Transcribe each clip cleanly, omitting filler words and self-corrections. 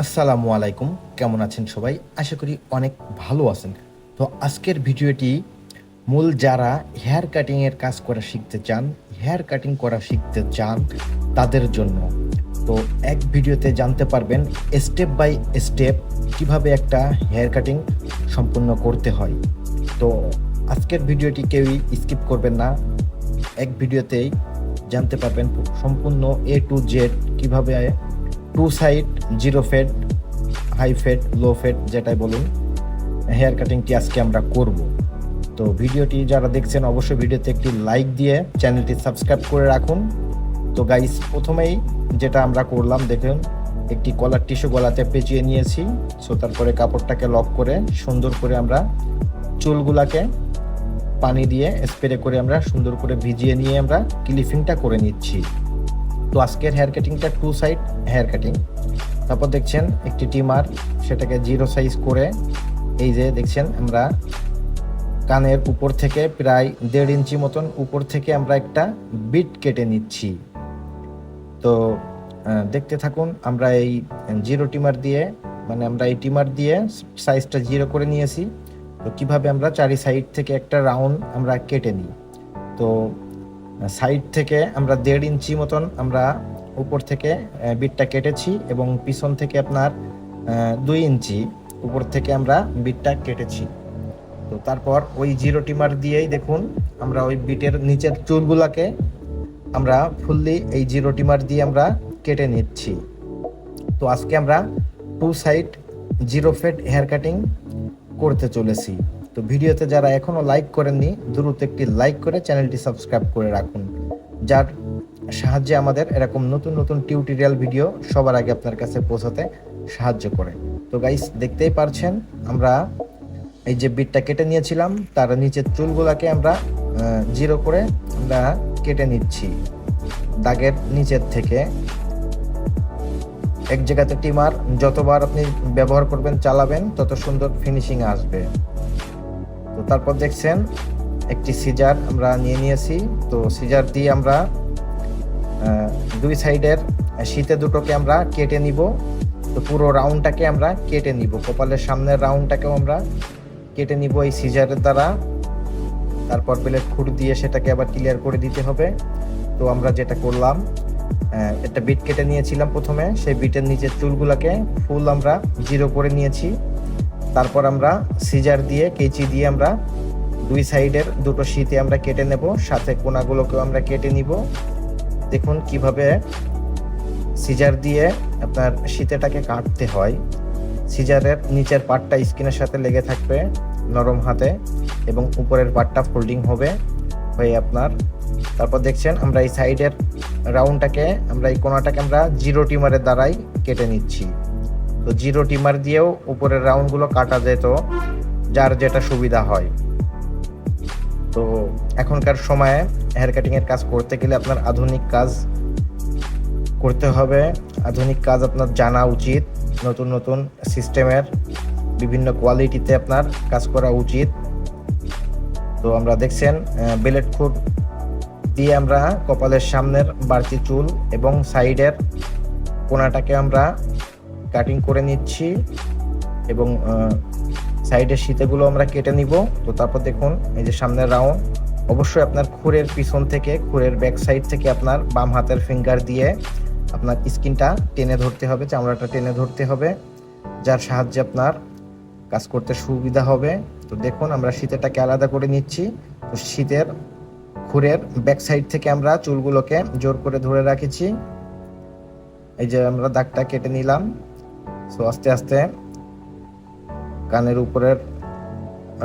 আসসালামু আলাইকুম। কেমন আছেন সবাই? আশা করি অনেক ভালো আছেন। তো আজকের ভিডিওটি মূল যারা হেয়ার কাটিংয়ের কাজ করা শিখতে চান, হেয়ার কাটিং করা শিখতে চান তাদের জন্য। তো এক ভিডিওতে জানতে পারবেন স্টেপ বাই স্টেপ কিভাবে একটা হেয়ার কাটিং সম্পূর্ণ করতে হয়। তো আজকের ভিডিওটি কেউই স্কিপ করবেন না। এক ভিডিওতেই জানতে পারবেন সম্পূর্ণ A to Z কিভাবে two side, zero fade, high fade, low fade যেটাই বলুন, হেয়ার কাটিংটি আজকে আমরা করব। তো ভিডিওটি যারা দেখছেন অবশ্যই ভিডিওতে একটি লাইক দিয়ে চ্যানেলটি সাবস্ক্রাইব করে রাখুন। তো গাইস, প্রথমেই যেটা আমরা করলাম দেখুন, একটি কলার টিস্যু গলাতে পেঁচিয়ে নিয়েছি। সো তারপরে কাপড়টাকে লক করে সুন্দর করে আমরা চুলগুলাকে পানি দিয়ে স্প্রে করে আমরা সুন্দর করে ভিজিয়ে নিয়ে আমরা ক্লিপিংটা করে নিচ্ছি। তো আজকের হেয়ার কাটিংটা টু সাইড হেয়ার কাটিং। তারপর দেখছেন একটি টিমার, সেটাকে জিরো সাইজ করে এই যে দেখছেন আমরা কানের উপর থেকে প্রায় 1.5 ইঞ্চি মতন উপর থেকে আমরা একটা বিট কেটে নিচ্ছি। তো দেখতে থাকুন। আমরা এই জিরো টিমার দিয়ে আমরা এই টিমার দিয়ে সাইজটা জিরো করে নিয়েছি। তো কিভাবে আমরা চারি সাইড থেকে একটা রাউন্ড আমরা কেটে নিই। তো সাইড থেকে আমরা 1.5 ইঞ্চি মতন আমরা উপর থেকে বিটটা কেটেছি এবং পিছন থেকে আপনার 2 ইঞ্চি উপর থেকে আমরা বিটটা কেটেছি। তো তারপর ওই জিরো টিমার দিয়েই দেখুন আমরা ওই বিটের নিচের চুলগুলাকে আমরা ফুললি এই জিরো টিমার দিয়ে আমরা কেটে নিচ্ছি। তো আজকে আমরা two side zero fade hair cutting করতে চলেছি। তো ভিডিওতে যারা এখনও লাইক করেননি দ্রুত একটি লাইক করে চ্যানেলটি সাবস্ক্রাইব করে রাখুন, যার সাহায্যে আমাদের এরকম নতুন নতুন টিউটোরিয়াল ভিডিও সবার আগে আপনার কাছে পৌঁছাতে সাহায্য করে। তো গাইস, দেখতেই পারছেন আমরা এই যে বিটটা কেটে নিয়েছিলাম তার নিচের চুলগুলাকে আমরা জিরো করে আমরা কেটে নিচ্ছি। দাগের নিচের থেকে এক জায়গাতে টিমার যতবার আপনি ব্যবহার করবেন চালাবেন তত সুন্দর ফিনিশিং আসবে। তো তারপর দেখছেন একটি সিজার আমরা নিয়ে নিয়েছি। তো সিজার দিয়ে আমরা দুই সাইডের শীতে দুটোকে আমরা কেটে নিব। তো পুরো রাউন্ডটাকে আমরা কেটে নিব, কপালের সামনের রাউন্ডটাকেও আমরা কেটে নিব এই সিজারের দ্বারা। তারপর ব্লেড খুঁট দিয়ে সেটাকে আবার ক্লিয়ার করে দিতে হবে। তো আমরা যেটা করলাম, একটা বিট কেটে নিয়েছিলাম প্রথমে, সেই বিটের নিচের চুলগুলোকে ফুল আমরা জিরো করে নিয়েছি। তারপর আমরা সিজার দিয়ে কেচি দিয়ে আমরা দুই সাইডের দুটো শীতে আমরা কেটে নেব, সাথে কোনাগুলোকেও আমরা কেটে নিব। দেখুন কিভাবে সিজার দিয়ে আপনার শীতেটাকে কাটতে হয়। সিজারের নিচের পার্টটা স্কিনের সাথে লেগে থাকবে নরম হাতে এবং উপরের পার্টটা ফোল্ডিং হবে হয়ে আপনার। তারপর দেখছেন আমরা এই সাইডের রাউন্ডটাকে আমরা এই কোনাটাকে আমরা জিরো টিমারের দ্বারাই কেটে নিচ্ছি। তো জিরো টিমার দিয়েও উপরের রাউন্ডগুলো কাটা যেত, যার যেটা সুবিধা হয়। তো এখনকার সময়ে হেয়ার কাটিংয়ের কাজ করতে গেলে আপনার আধুনিক কাজ করতে হবে, আধুনিক কাজ আপনার জানা উচিত, নতুন নতুন সিস্টেমের বিভিন্ন কোয়ালিটিতে আপনার কাজ করা উচিত। তো আমরা দেখছেন ব্লেড খুঁট দিয়ে আমরা কপালের সামনের বাড়তি চুল এবং সাইডের কোনাটাকে আমরা কাটিং করে নিচ্ছি এবং সাইডের শীতেগুলো আমরা কেটে নিব। তো তারপর দেখুন এই যে সামনের রাউন্ড, অবশ্যই আপনার খুরের পিছন থেকে, খুরের ব্যাক সাইড থেকে আপনার বাম হাতের ফিঙ্গার দিয়ে আপনার স্কিনটা টেনে ধরতে হবে, চামড়াটা টেনে ধরতে হবে, যার সাহায্যে আপনার কাজ করতে সুবিধা হবে। তো দেখুন আমরা শীতেটাকে আলাদা করে নিচ্ছি। তো শীতের খুরের ব্যাক সাইড থেকে আমরা চুলগুলোকে জোর করে ধরে রাখেছি। এই যে আমরা দাগটা কেটে নিলাম। সো আস্তে আস্তে কানের উপরের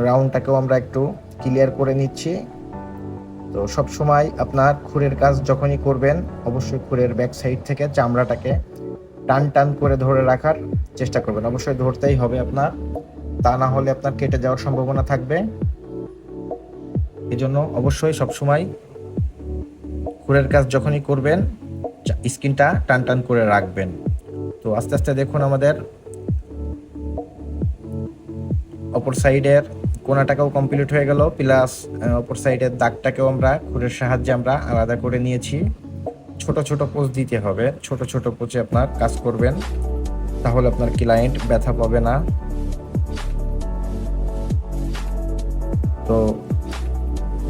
রাউন্ডটাকেও আমরা একটু ক্লিয়ার করে নিচ্ছি। তো সব সময় আপনার খুরের কাজ যখনই করবেন অবশ্যই খুরের ব্যাক সাইড থেকে চামড়াটাকে টান টান করে ধরে রাখার চেষ্টা করবেন। অবশ্যই ধরতেই হবে আপনার, তা না হলে আপনার কেটে যাওয়ার সম্ভাবনা থাকবে। এই জন্য অবশ্যই সবসময় খুরের কাজ যখনই করবেন স্কিনটা টান টান করে রাখবেন। তো আস্তে আস্তে দেখুন আমাদের অপর সাইডের কোনাটাকেও কমপ্লিট হয়ে গেল, প্লাস অপর সাইডের দাগটাকেও আমরা খুরের সাহায্যে আমরা আলাদা করে নিয়েছি। ছোট ছোট পোজ দিতে হবে, ছোট ছোট পোজে আপনার কাজ করবেন। তাহলে আপনার ক্লায়েন্ট ব্যথা পাবে না। তো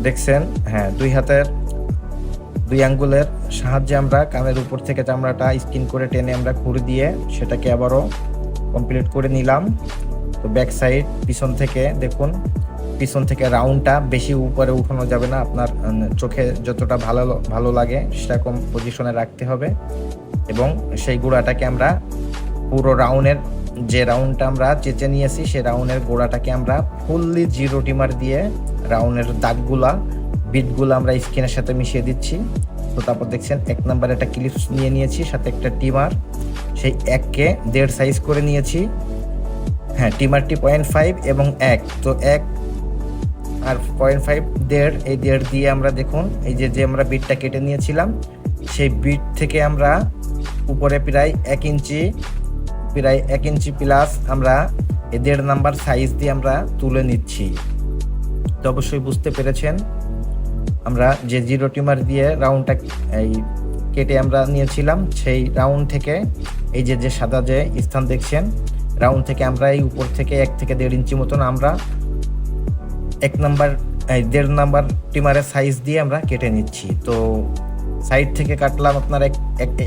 দেখছেন, হ্যাঁ, দুই আঙ্গুলের সাহায্যে আমরা কানের উপর থেকে চামড়াটা স্কিন করে টেনে আমরা খুঁড় দিয়ে সেটাকে আবারও কমপ্লিট করে নিলাম। তো ব্যাক সাইড পিছন থেকে দেখুন, পিছন থেকে রাউন্ডটা বেশি উপরে উঠানো যাবে না, আপনার চোখে যতটা ভালো লাগে সেরকম পজিশনে রাখতে হবে। এবং সেই গোড়াটাকে আমরা পুরো যে রাউন্ডটা আমরা চেঁচে নিয়েছি সেই রাউন্ডের গোড়াটাকে আমরা ফুললি জিরো টিমার দিয়ে রাউন্ডের বিটগুলো আমরা স্কিনের সাথে মিশিয়ে দিচ্ছি। তো তারপর দেখছেন 1 নাম্বার একটা ক্লিপস নিয়ে নিয়েছি, সাথে একটা টিমার, সেই 1কে 1.5 সাইজ করে নিয়েছি। হ্যাঁ, টিমারটি 0.5 এবং 1, তো 1 আর 0.5 1.5, এই 1.5 দিয়ে আমরা দেখুন এই যে আমরা বিটটা কেটে নিয়েছিলাম সেই বিট থেকে আমরা উপরে প্রায় 1 ইঞ্চি প্লাস আমরা এই 1.5 নাম্বার সাইজ দিয়ে আমরা তুলে নিচ্ছি। তো অবশ্যই বুঝতে পেরেছেন, আমরা যে জিরো টিমার দিয়ে রাউন্ডটা কেটে আমরা নিয়েছিলাম সেই রাউন্ড থেকে এই যে সাদা যে স্থান দেখছেন, রাউন্ড থেকে আমরা এই উপর থেকে 1 থেকে 1.5 ইঞ্চি মতন আমরা 1.5 নাম্বার টিমারের সাইজ দিয়ে আমরা কেটে নিচ্ছি। তো সাইড থেকে কাটলাম আপনার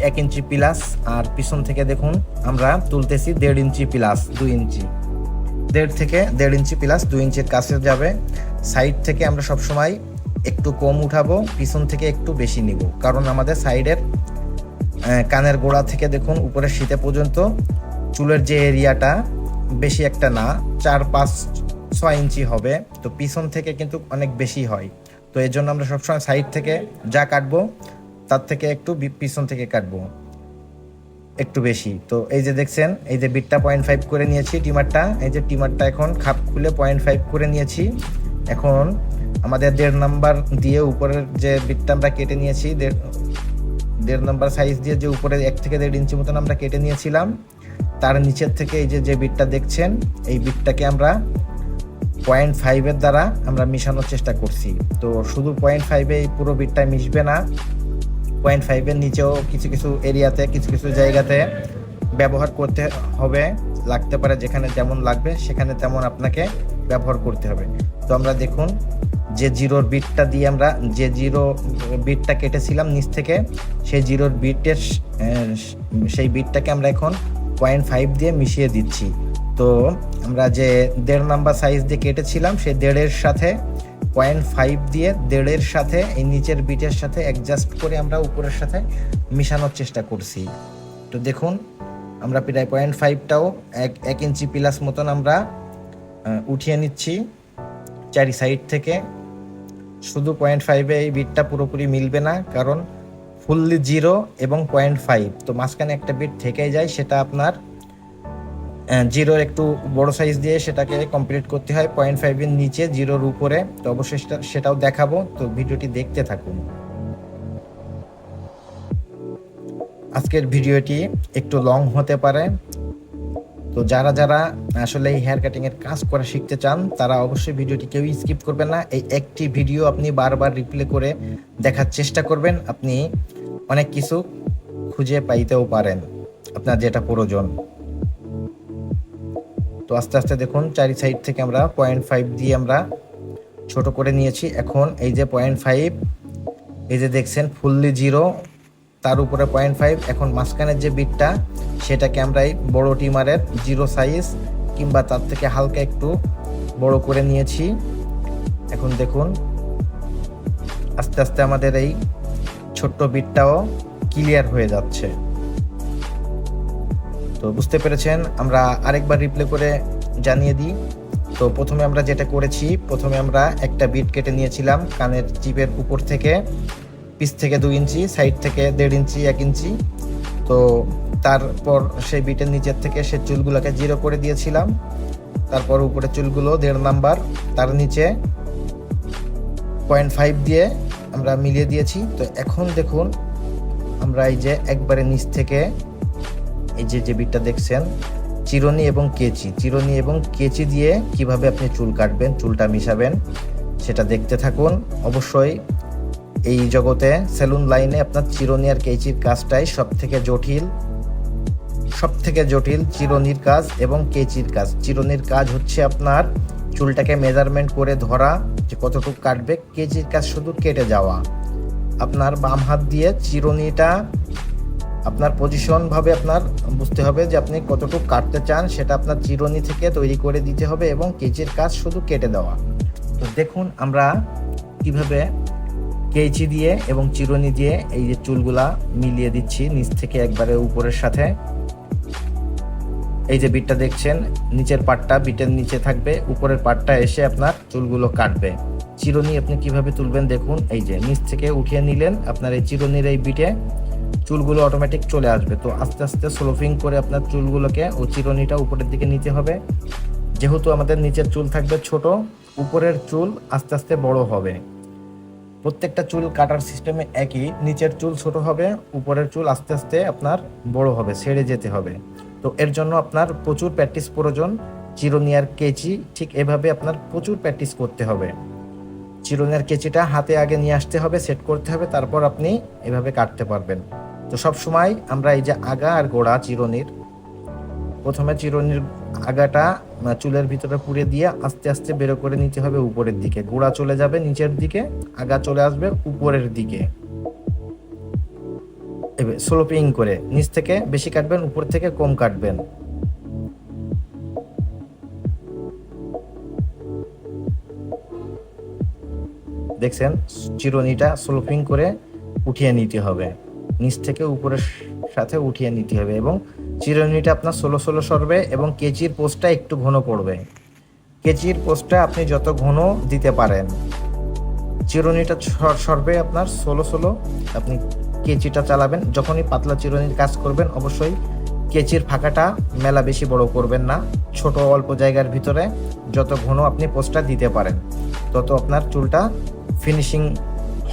1 ইঞ্চি প্লাস, আর পিছন থেকে দেখুন আমরা তুলতেছি 1.5 ইঞ্চি প্লাস 2 ইঞ্চি, 1.5 থেকে 1.5 ইঞ্চি প্লাস 2 ইঞ্চির কাছে যাবে। সাইড থেকে আমরা সবসময় একটু কম উঠাবো, পিছন থেকে একটু বেশি নিব, কারণ আমাদের সাইডের কানের গোড়া থেকে দেখুন উপরের শীতে পর্যন্ত চুলের যে এরিয়াটা বেশি একটা না, 4, 5, 6 ইঞ্চি হবে। তো পিছন থেকে কিন্তু অনেক বেশি হয়। তো এই জন্য আমরা সবসময় সাইড থেকে যা কাটবো তার থেকে একটু পিছন থেকে কাটবো একটু বেশি। তো এই যে দেখছেন, এই যে বিটটা 0.5 করে নিয়েছি টিমারটা, এই যে টিমারটা এখন খাপ খুলে 0.5 করে নিয়েছি। এখন আমাদের 1.5 নাম্বার দিয়ে উপরের যে বিটটা আমরা কেটে নিয়েছি, 1.5 নাম্বার সাইজ দিয়ে যে উপরে 1 থেকে 1.5 ইঞ্চি মতন আমরা কেটে নিয়েছিলাম, তার নিচের থেকে এই যে বিটটা দেখছেন, এই বিটটাকে আমরা 0.5 এর দ্বারা আমরা মিশানোর চেষ্টা করছি। তো শুধু 0.5 এই পুরো বিটটা মিশবে না, 0.5 এর নিচেও কিছু এরিয়াতে কিছু জায়গাতে ব্যবহার করতে হবে, লাগতে পারে, যেখানে যেমন লাগবে সেখানে তেমন আপনাকে ব্যবহার করতে হবে। তো আমরা দেখুন যে জিরোর বিটটা দিয়ে আমরা যে জিরো বিটটা কেটেছিলাম নিচ থেকে, সেই জিরোর বিটের সেই বিটটাকে আমরা এখন 0.5 দিয়ে মিশিয়ে দিচ্ছি। তো আমরা যে 1.5 নাম্বার সাইজ দিয়ে কেটেছিলাম সেই 1.5-এর সাথে 0.5 দিয়ে 1.5-এর সাথে এই নিচের বিটের সাথে অ্যাডজাস্ট করে আমরা উপরের সাথে মিশানোর চেষ্টা করছি। তো দেখুন আমরা প্রায় 0.5টাও 1 ইঞ্চি প্লাস মতন আমরা উঠিয়ে নিচ্ছি চারি সাইড থেকে। শুধু 0.5-এ এই বিটটা পুরোপুরি মিলবে না, কারণ ফুললি জিরো এবং 0.5, তো মাঝখানে একটা বিট থেকেই যায়, সেটা আপনার জিরোর একটু বড় সাইজ দিয়ে সেটাকে কমপ্লিট করতে হয় 0.5-এর নিচে জিরোর উপরে। তো অবশ্যই সেটাও দেখাবো, তো ভিডিওটি দেখতে থাকুন। আজকের ভিডিওটি একটু লং হতে পারে, তো যারা আসলে এই হেয়ার কাটিং এর কাজ করা শিখতে চান তারা অবশ্যই ভিডিওটি কেউ স্কিপ করবেন না। এই একটি ভিডিও আপনি বারবার রিপ্লে করে দেখার চেষ্টা করবেন, আপনি অনেক কিছু খুঁজে পাইতেও পারেন আপনার যেটা প্রয়োজন। তো আস্তে আস্তে দেখুন চারি সাইড থেকে আমরা 0.5 দিয়ে আমরা ছোট করে নিয়েছি। এখন এই যে 0.5, এই যে দেখছেন ফুললি জিরো, তার উপরে 0.5, এখন মাঝখানের যে বিটটা সেটাকে আমরা এই বড় টিমারের জিরো সাইজ কিংবা তার থেকে হালকা একটু বড় করে নিয়েছি। এখন দেখুন আস্তে আস্তে আমাদের এই ছোট্ট বিটটাও ক্লিয়ার হয়ে যাচ্ছে। তো বুঝতে পেরেছেন, আমরা আরেকবার রিপ্লে করে জানিয়ে দিই। তো প্রথমে আমরা যেটা করেছি, প্রথমে আমরা একটা বিট কেটে নিয়েছিলাম কানের চিপের উপর থেকে, পিছ থেকে 2 ইঞ্চি, সাইড থেকে 1.5 ইঞ্চি 1 ইঞ্চি। তো তারপর সেই বিটের নিচের থেকে সে চুলগুলোকে জিরো করে দিয়েছিলাম, তারপর উপরে চুলগুলো 1.5 নাম্বার, তার নিচে 0.5 দিয়ে আমরা মিলিয়ে দিয়েছি। তো এখন দেখুন আমরা এই যে একবারে নিচ থেকে এই যে বিটটা দেখছেন, চিরুনি এবং কেচি দিয়ে কিভাবে আপনি চুল কাটবেন, চুলটা মিশাবেন সেটা দেখতে থাকুন। অবশ্যই এই জগতে সেলুন লাইনে আপনার চিরুনি আর কেচির কাজটাই সব থেকে জটিল। সব থেকে জটিল চিরুনির কাজ এবং কেচির কাজ। চিরুনির কাজ হচ্ছে আপনার চুলটাকে মেজারমেন্ট করে ধরা যে কতটুকু কাটবে, কেচির কাজ শুধু কেটে যাওয়া। আপনার বাম হাত দিয়ে চিরুনিটা আপনার পজিশনভাবে আপনার বুঝতে হবে যে আপনি কতটুকু কাটতে চান, সেটা আপনার চিরুনি থেকে তৈরি করে দিতে হবে এবং কেচির কাজ শুধু কেটে দেওয়া। তো দেখুন আমরা কিভাবে কেচি দিয়ে এবং চিরুনি দিয়ে এই যে চুলগুলা মিলিয়ে দিচ্ছি নিচ থেকে একবারে উপরের সাথে। এই যে বিটটা দেখছেন, নিচের পাটটা বিটের নিচে থাকবে, উপরের পাটটা এসে আপনার চুলগুলো কাটবে। চিরুনি আপনি কিভাবে তুলবেন দেখুন, এই যে নিচ থেকে উঠিয়ে নিলেন, আপনার এই চিরুনির এই বিটে চুলগুলো অটোমেটিক চলে আসবে। তো আস্তে আস্তে স্লোপিং করে আপনার চুলগুলোকে ও চিরুনিটা উপরের দিকে নিতে হবে। যেহেতু আমাদের নিচের চুল থাকবে ছোট, উপরের চুল আস্তে আস্তে বড় হবে। প্রত্যেকটা চুল কাটার সিস্টেমে একই, নিচের চুল ছোট হবে, উপরের চুল আস্তে আস্তে আপনার বড় হবে, ছেড়ে যেতে হবে। তো এর জন্য আপনার প্রচুর প্র্যাকটিস প্রয়োজন। চিরুনি আর কেচি ঠিক এভাবে আপনার প্রচুর প্র্যাকটিস করতে হবে। চিরুনি আর কেচিটা হাতে আগে নিয়ে আসতে হবে, সেট করতে হবে, তারপর আপনি এভাবে কাটতে পারবেন। তো সব সময় আমরা এই যে আগা আর গোড়া চিরুনির, প্রথমে চিরুনির আগাটা চুলের ভিতরে পুড়ে দিয়ে আস্তে আস্তে বেরো করে নিতে হবে উপরের দিকে। গোড়া চলে যাবে নিচের দিকে, আগা চলে আসবে উপরের দিকে। এবার স্লোপিং করে নিচ থেকে বেশি কাটবেন, উপর থেকে কম কাটবেন। দেখছেন চিরুনিটা স্লোপিং করে উঠিয়ে নিতে হবে, নিচ থেকে উপরের সাথে উঠিয়ে নিতে হবে এবং চিরুনিটা আপনার ষোলো ষোলো সরবে এবং কেচির পোস্টটা একটু ঘন পড়বে। কেচির পোস্টটা আপনি যত ঘন দিতে পারেন, চিরুনিটা সরবে আপনার ষোলো ষোলো, আপনি কেচিটা চালাবেন। যখনই পাতলা চিরুনির কাজ করবেন অবশ্যই কেচির ফাঁকাটা মেলা বেশি বড় করবেন না, ছোট অল্প জায়গার ভিতরে যত ঘন আপনি পোস্টটা দিতে পারেন তত আপনার চুলটা ফিনিশিং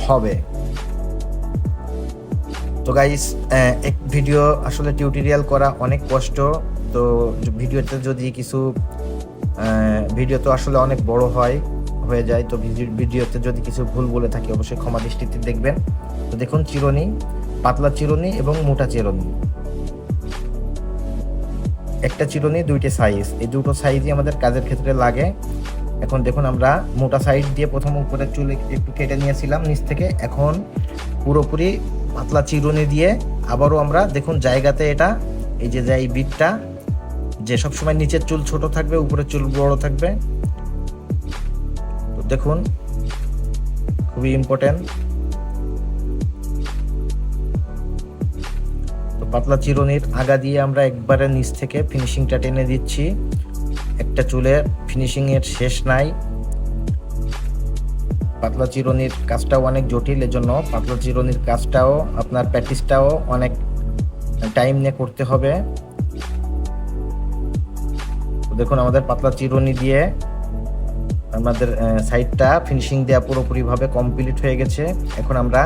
হবে। তো গাইস, এক ভিডিও আসলে টিউটোরিয়াল করা অনেক কষ্ট। তো ভিডিওতে যদি কিছু ভিডিও তো আসলে অনেক বড় হয়ে যায়, তো ভিডিওতে যদি কিছু ভুল বলে থাকি অবশ্যই ক্ষমা দৃষ্টিতে দেখবেন। তো দেখুন চিরুনি, পাতলা চিরুনি এবং মোটা চিরুনি, একটা চিরুনি দুইটা সাইজ, এই দুটো সাইজই আমাদের কাজের ক্ষেত্রে লাগে। এখন দেখুন আমরা মোটা সাইজ দিয়ে প্রথম উপরের চুল একটু কেটে নিয়েছিলাম নিচ থেকে, এখন পুরোপুরি পাতলা চিরুনি দিয়ে আবারও আমরা দেখুন জায়গাতে এটা এই যে এই বিটটা যে সবসময় নিচের চুল ছোট থাকবে উপরের চুল বড় থাকবে। তো দেখুন খুবই ইম্পর্টেন্ট। তো পাতলা চিরুনির আগা দিয়ে আমরা একবারে নিচ থেকে ফিনিশিংটা টেনে দিচ্ছি। একটা চুলের ফিনিশিং এর শেষ নাই। পাতলা চিরুনির কাজটাও অনেক জটিল, এজন্য পাতলা চিরুনির কাজটাও আপনার প্র্যাকটিসটাও অনেক টাইম নিয়ে করতে হবে। তো দেখুন আমাদের পাতলা চিরুনি দিয়ে আমাদের সাইডটা ফিনিশিং দেওয়া পুরোপুরিভাবে কমপ্লিট হয়ে গেছে। এখন আমরা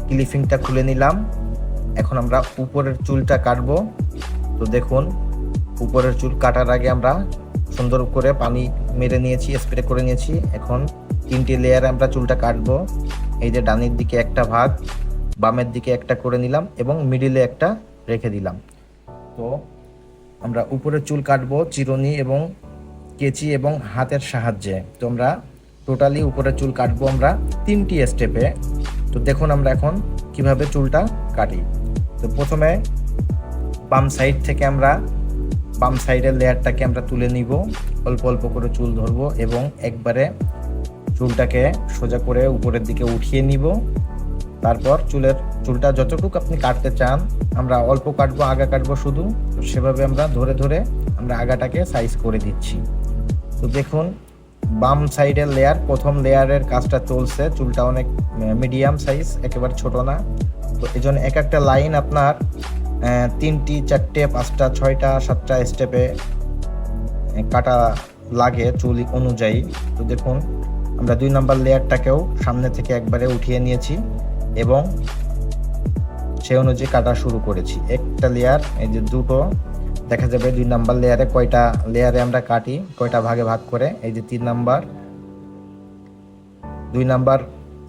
ক্লিপিংটা খুলে নিলাম, এখন আমরা উপরের চুলটা কাটবো। তো দেখুন উপরের চুল কাটার আগে আমরা সুন্দর করে পানি মেরে নিয়েছি, স্প্রে করে নিয়েছি। এখন 3টি লেয়ারে আমরা চুলটা কাটবো। এই যে ডানের দিকে একটা ভাগ, বামের দিকে একটা করে নিলাম এবং মিডিলে একটা রেখে দিলাম। তো আমরা উপরের চুল কাটবো চিরুনি এবং কেচি এবং হাতের সাহায্যে। তো আমরা টোটালি উপরের চুল কাটবো আমরা 3টি স্টেপে। তো দেখুন আমরা এখন কিভাবে চুলটা কাটি। তো প্রথমে বাম সাইড থেকে আমরা বাম সাইডের লেয়ারটাকে আমরা তুলে নিব, অল্প অল্প করে চুল ধরবো এবং একবারে চুলটাকে সোজা করে উপরের দিকে উঠিয়ে নিব। তারপর চুলটা যতটুকু আপনি কাটতে চান, আমরা অল্প কাটবো, আগা কাটবো শুধু, তো সেভাবে আমরা ধরে ধরে আমরা আগাটাকে সাইজ করে দিচ্ছি। তো দেখুন বাম সাইডের লেয়ার, প্রথম লেয়ারের কাজটা চলছে, চুলটা অনেক মিডিয়াম সাইজ, একেবারে ছোট না। তো এই জন্য এক একটা লাইন আপনার 3টি 4টে 5টা 6টা 7টা স্টেপে কাটা লাগে চুল অনুযায়ী। তো দেখুন আমরা 2 নম্বর লেয়ারটাকেও সামনে থেকে একবারে উঠিয়ে নিয়েছি এবং সেই অনুযায়ী কাটা শুরু করেছি। একটা লেয়ার এই যে দুটো দেখা যাবে 2 নম্বর লেয়ারে কয়টা লেয়ারে আমরা কাটি, কয়টা ভাগে ভাগ করে। এই যে 3 নাম্বার, 2 নাম্বার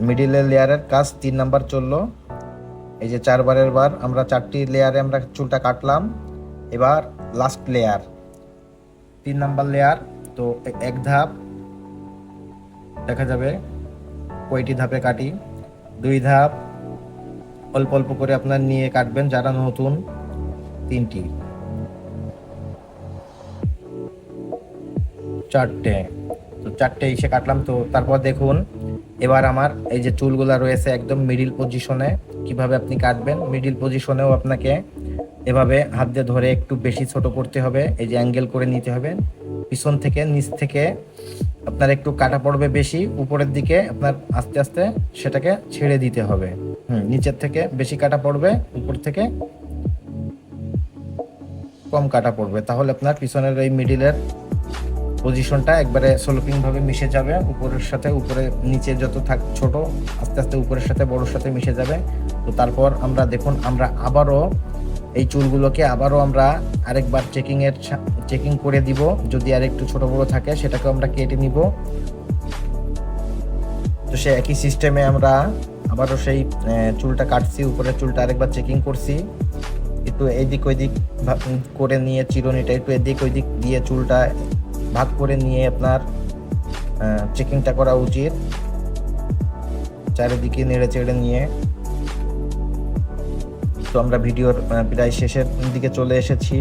মিডিলের লেয়ারের কাজ 3 নাম্বার চললো। এই যে 4 বারের বার আমরা 4টি লেয়ারে আমরা চুলটা কাটলাম এবার লাস্ট লেয়ার, 3 নাম্বার লেয়ার। তো এক ধাপ দেখা যাবে কয়টি ধাপে কাটি, 2 ধাপ অল্প অল্প করে আপনার নিয়ে কাটবেন যারা নতুন, 3টি, 4টে। তো 4টে এসে কাটলাম। তো তারপর দেখুন এবার আমার এই যে চুলগুলা রয়েছে একদম মিডিল পজিশনে, কিভাবে আপনি কাটবেন। মিডিল পজিশনেও আপনাকে এভাবে হাত দিয়ে ধরে একটু বেশি ছোট করতে হবে, এই যে অ্যাঙ্গেল করে নিতে হবে। পিছন থেকে নিচ থেকে আপনার একটু কাটা পড়বে বেশি, উপরের দিকে আপনার আস্তে আস্তে সেটাকে ছেড়ে দিতে হবে। নিচের থেকে বেশি কাটা পড়বে, উপর থেকে কম কাটা পড়বে, তাহলে আপনার পিছনের এই মিডিলের পজিশনটা একবারে স্লোপিং ভাবে মিশে যাবে উপরের সাথে। উপরে নিচে যত ছোট আস্তে আস্তে উপরের সাথে বড়োর সাথে মিশে যাবে। তো তারপর আমরা দেখুন আমরা আবারও এই চুলগুলোকে আমরা আরেকবার চেকিং করে দিব, যদি আর একটু ছোট বড় থাকে সেটাকে আমরা কেটে নিব। তো সে একই সিস্টেমে আমরা আবারও সেই চুলটা কাটছি, উপরের চুলটা আরেকবার চেকিং করছি, একটু এদিক ওইদিক করে নিয়ে চিরুনিটা একটু এদিক ওইদিক দিয়ে চুলটা ভাগ করে নিয়ে আপনার চেকিংটা করা উচিত, চারিদিকে নেড়ে চেড়ে নিয়ে। তো আমরা ভিডিওর প্রায় শেষের দিকে চলে এসেছি।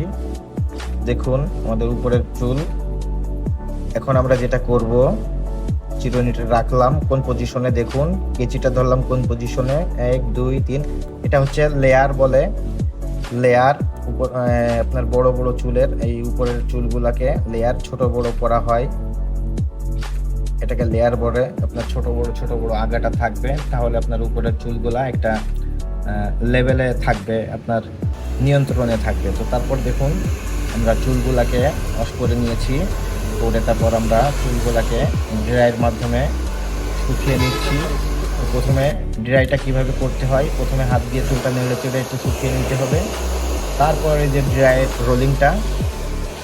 দেখুন আমাদের উপরের চুল। এখন আমরা যেটা করব, চিরুনিটা রাখলাম কোন পজিশনে, দেখুন কেচিটা ধরলাম কোন পজিশনে, 1 2 3। এটা হচ্ছে লেয়ার বলে, লেয়ার। আপনার বড় বড় চুলের এই উপরের চুলগুলাকে লেয়ার ছোট বড় করা হয়, এটাকে লেয়ার বলে। আপনার ছোট বড় আগাটা থাকবে, তাহলে আপনার উপরের চুলগুলা একটা লেভেলে থাকবে, আপনার নিয়ন্ত্রণে থাকবে। তো তারপর দেখুন আমরা চুলগুলাকে ওয়াশ করে নিয়েছি, করে তারপর আমরা চুলগুলাকে ড্রাইয়ের মাধ্যমে শুকিয়ে নিচ্ছি। তো প্রথমে ড্রাইটা কিভাবে করতে হয়, প্রথমে হাত দিয়ে চুলটা নেড়ে চেড়ে একটু শুকিয়ে নিতে হবে। তারপরে যে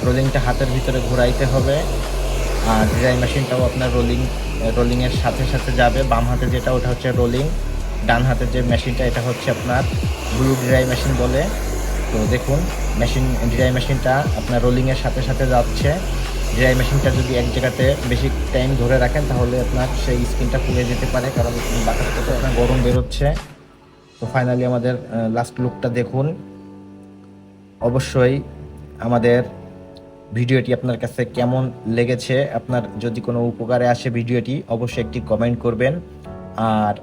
রোলিংটা হাতের ভিতরে ঘোরাইতে হবে। আর ড্রাই মেশিনটাও আপনার রোলিংয়ের সাথে সাথে যাবে। বাম হাতে যেটা ওটা হচ্ছে রোলিং, ডান হাতের যে মেশিনটা এটা হচ্ছে আপনার ব্লু ড্রাই মেশিন বলে। তো দেখুন ড্রাই মেশিনটা আপনার রোলিংয়ের সাথে সাথে যাচ্ছে। ড্রাই মেশিনটা যদি এক জায়গাতে বেশি টাইম ধরে রাখেন তাহলে আপনার সেই স্কিনটা পুড়ে যেতে পারে, কারণ বাতাস থেকে আপনার গরম বেরোচ্ছে। তো ফাইনালি আমাদের লাস্ট লুকটা দেখুন। অবশ্যই আমাদের ভিডিওটি আপনার কাছে কেমন লেগেছে, আপনার যদি কোনো উপকারে আসে ভিডিওটি, অবশ্যই একটি কমেন্ট করবেন। আর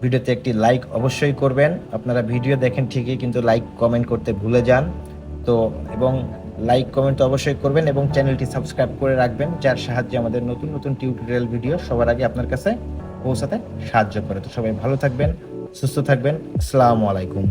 ভিডিওতে একটি লাইক অবশ্যই করবেন। আপনারা ভিডিও দেখেন ঠিকই, কিন্তু লাইক কমেন্ট করতে ভুলে যান। তো এবং লাইক কমেন্ট তো অবশ্যই করবেন এবং চ্যানেলটি সাবস্ক্রাইব করে রাখবেন, যার সাহায্যে আমাদের নতুন নতুন টিউটোরিয়াল ভিডিও সবার আগে আপনার কাছে পৌঁছাতে সাহায্য করে। তো সবাই ভালো থাকবেন, সুস্থ থাকবেন। আসসালামু আলাইকুম।